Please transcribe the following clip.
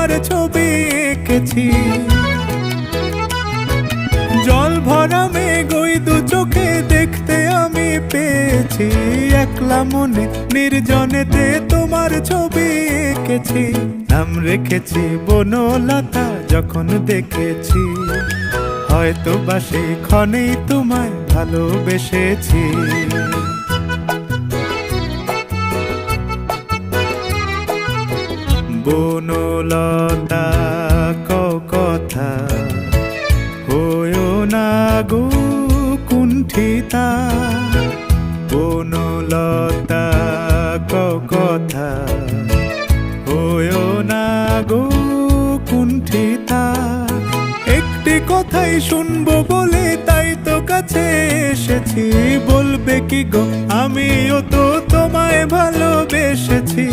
তোমার ছবি এঁকেছি। জল ভরা মেঘ ওই দু চোখে দেখতে আমি পেয়েছি। একলা মনে নির্জনেতে তোমার ছবি এঁকেছি। নাম রেখেছি বনলতা যখন দেখেছি, হয়তো বা সেই ক্ষণেই তোমায় ভালোবেসেছি। বনলতা কথা হয়ো না গো কুণ্ঠিতা। বনলতা কথা হয়ো না গো কুণ্ঠিতা। একটি কথাই শুনবো বলে তাই তো কাছে এসেছি। বলবে কি গো আমিও তো তোমায় ভালোবেসেছি।